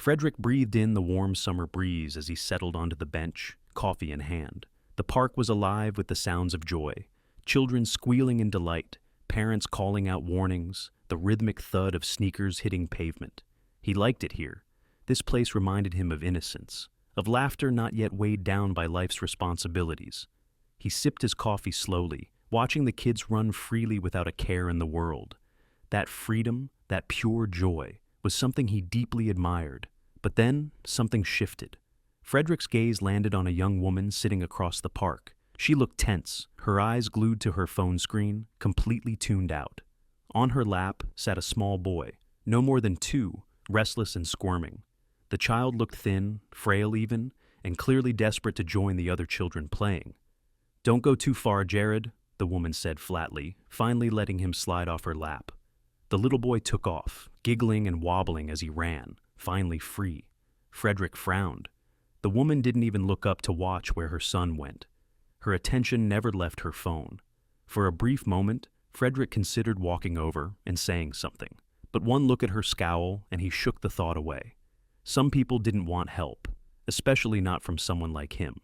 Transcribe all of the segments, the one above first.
Frederick breathed in the warm summer breeze as he settled onto the bench, coffee in hand. The park was alive with the sounds of joy. Children squealing in delight, parents calling out warnings, the rhythmic thud of sneakers hitting pavement. He liked it here. This place reminded him of innocence, of laughter not yet weighed down by life's responsibilities. He sipped his coffee slowly, watching the kids run freely without a care in the world. That freedom, that pure joy, was something he deeply admired. But then, something shifted. Frederick's gaze landed on a young woman sitting across the park. She looked tense, her eyes glued to her phone screen, completely tuned out. On her lap sat a small boy, no more than 2, restless and squirming. The child looked thin, frail even, and clearly desperate to join the other children playing. "Don't go too far, Jared," the woman said flatly, finally letting him slide off her lap. The little boy took off, giggling and wobbling as he ran, finally free. Frederick frowned. The woman didn't even look up to watch where her son went. Her attention never left her phone. For a brief moment, Frederick considered walking over and saying something, but one look at her scowl and he shook the thought away. Some people didn't want help, especially not from someone like him.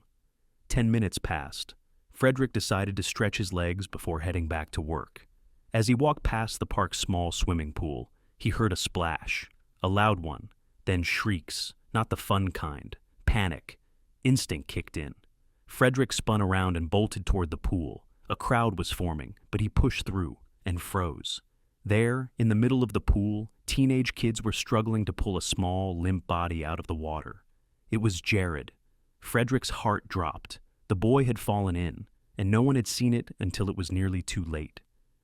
10 minutes passed. Frederick decided to stretch his legs before heading back to work. As he walked past the park's small swimming pool, he heard a splash, a loud one, then shrieks, not the fun kind, panic. Instinct kicked in. Frederick spun around and bolted toward the pool. A crowd was forming, but he pushed through and froze. There, in the middle of the pool, teenage kids were struggling to pull a small, limp body out of the water. It was Jared. Frederick's heart dropped. The boy had fallen in, and no one had seen it until it was nearly too late.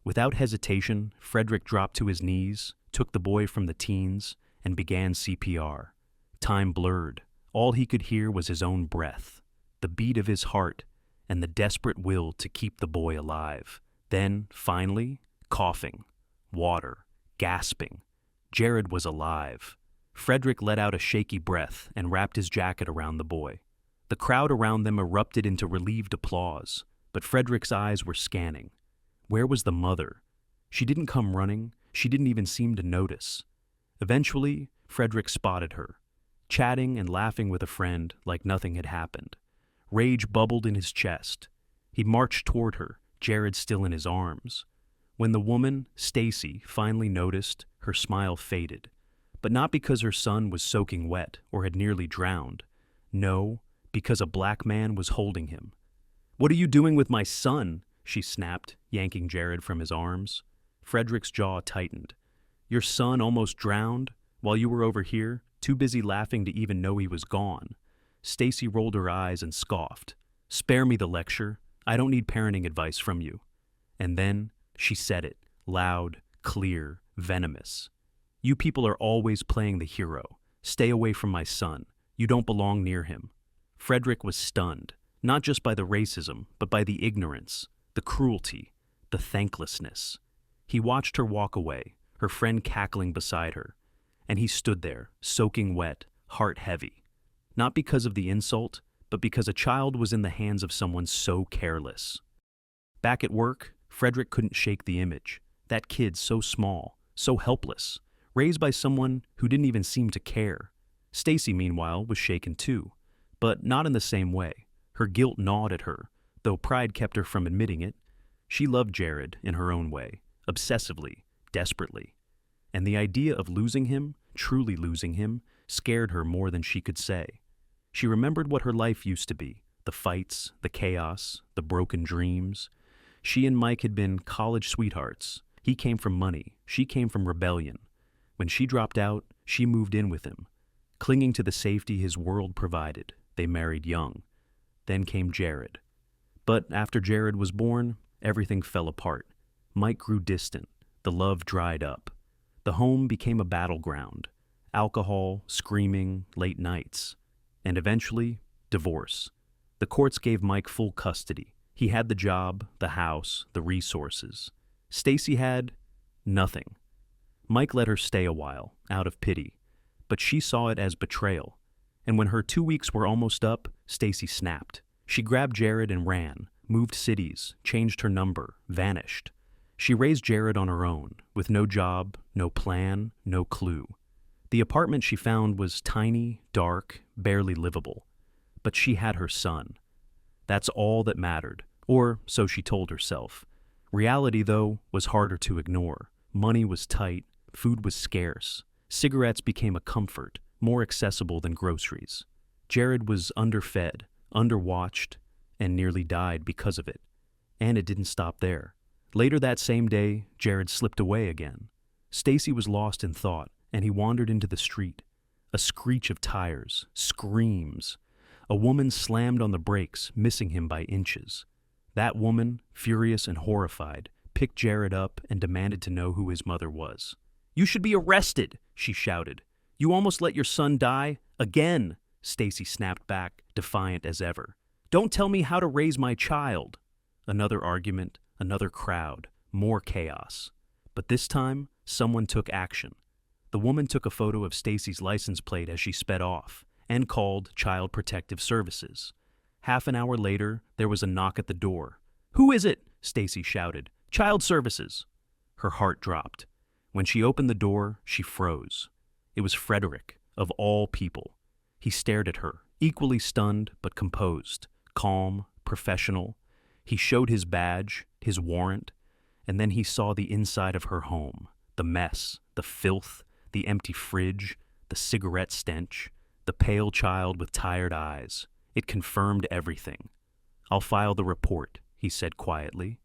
Without hesitation, Frederick dropped to his knees, took the boy from the teens, and began CPR. Time blurred. All he could hear was his own breath, the beat of his heart, and the desperate will to keep the boy alive. Then, finally, coughing, water, gasping. Jared was alive. Frederick let out a shaky breath and wrapped his jacket around the boy. The crowd around them erupted into relieved applause, but Frederick's eyes were scanning. Where was the mother? She didn't come running. She didn't even seem to notice. Eventually, Frederick spotted her, chatting and laughing with a friend like nothing had happened. Rage bubbled in his chest. He marched toward her, Jared still in his arms. When the woman, Stacy, finally noticed, her smile faded. But not because her son was soaking wet or had nearly drowned. No, because a black man was holding him. "What are you doing with my son?" she snapped, yanking Jared from his arms. Frederick's jaw tightened. "Your son almost drowned while you were over here, too busy laughing to even know he was gone." Stacy rolled her eyes and scoffed. "Spare me the lecture. I don't need parenting advice from you." And then she said it, loud, clear, venomous. "You people are always playing the hero. Stay away from my son. You don't belong near him." Frederick was stunned, not just by the racism, but by the ignorance, the cruelty, the thanklessness. He watched her walk away, her friend cackling beside her, and he stood there, soaking wet, heart heavy. Not because of the insult, but because a child was in the hands of someone so careless. Back at work, Frederick couldn't shake the image. That kid so small, so helpless, raised by someone who didn't even seem to care. Stacy, meanwhile, was shaken too, but not in the same way. Her guilt gnawed at her, though pride kept her from admitting it. She loved Jared in her own way, obsessively, desperately. And the idea of losing him, truly losing him, scared her more than she could say. She remembered what her life used to be, the fights, the chaos, the broken dreams. She and Mike had been college sweethearts. He came from money, she came from rebellion. When she dropped out, she moved in with him. Clinging to the safety his world provided, they married young. Then came Jared. But after Jared was born, everything fell apart. Mike grew distant. The love dried up. The home became a battleground. Alcohol, screaming, late nights. And eventually, divorce. The courts gave Mike full custody. He had the job, the house, the resources. Stacy had nothing. Mike let her stay a while, out of pity. But she saw it as betrayal. And when her 2 weeks were almost up, Stacy snapped. She grabbed Jared and ran, moved cities, changed her number, vanished. She raised Jared on her own, with no job, no plan, no clue. The apartment she found was tiny, dark, barely livable. But she had her son. That's all that mattered, or so she told herself. Reality, though, was harder to ignore. Money was tight, food was scarce. Cigarettes became a comfort, more accessible than groceries. Jared was underfed, underwatched, and nearly died because of it. And it didn't stop there. Later that same day, Jared slipped away again. Stacy was lost in thought, and he wandered into the street. A screech of tires, screams. A woman slammed on the brakes, missing him by inches. That woman, furious and horrified, picked Jared up and demanded to know who his mother was. "You should be arrested," she shouted. "You almost let your son die? Again," Stacy snapped back, defiant as ever. "Don't tell me how to raise my child." Another argument, another crowd, more chaos. But this time, someone took action. The woman took a photo of Stacy's license plate as she sped off and called Child Protective Services. Half an hour later, there was a knock at the door. "Who is it?" Stacy shouted. "Child Services." Her heart dropped. When she opened the door, she froze. It was Frederick, of all people. He stared at her, equally stunned but composed, calm, professional. He showed his badge, his warrant, and then he saw the inside of her home. The mess, the filth, the empty fridge, the cigarette stench, the pale child with tired eyes. It confirmed everything. "I'll file the report," he said quietly.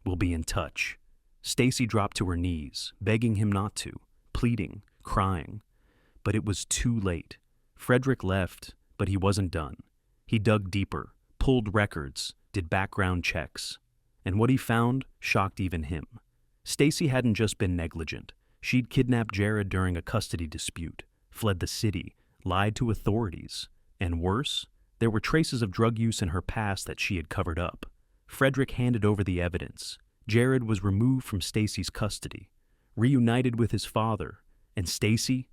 "We'll be in touch." Stacy dropped to her knees, begging him not to, pleading, crying. But it was too late. Frederick left, but he wasn't done. He dug deeper, pulled records, did background checks. And what he found shocked even him. Stacy hadn't just been negligent. She'd kidnapped Jared during a custody dispute, fled the city, lied to authorities. And worse, there were traces of drug use in her past that she had covered up. Frederick handed over the evidence. Jared was removed from Stacy's custody, reunited with his father, and Stacy,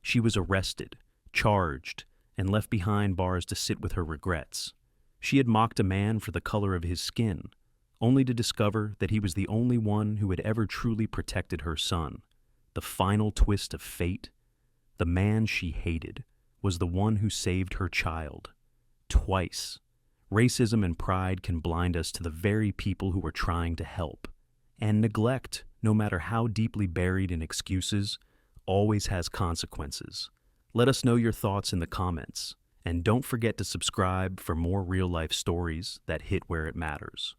she was arrested, charged, and left behind bars to sit with her regrets. She had mocked a man for the color of his skin, only to discover that he was the only one who had ever truly protected her son. The final twist of fate, the man she hated, was the one who saved her child. Twice. Racism and pride can blind us to the very people who are trying to help. And neglect, no matter how deeply buried in excuses, always has consequences. Let us know your thoughts in the comments. And don't forget to subscribe for more real-life stories that hit where it matters.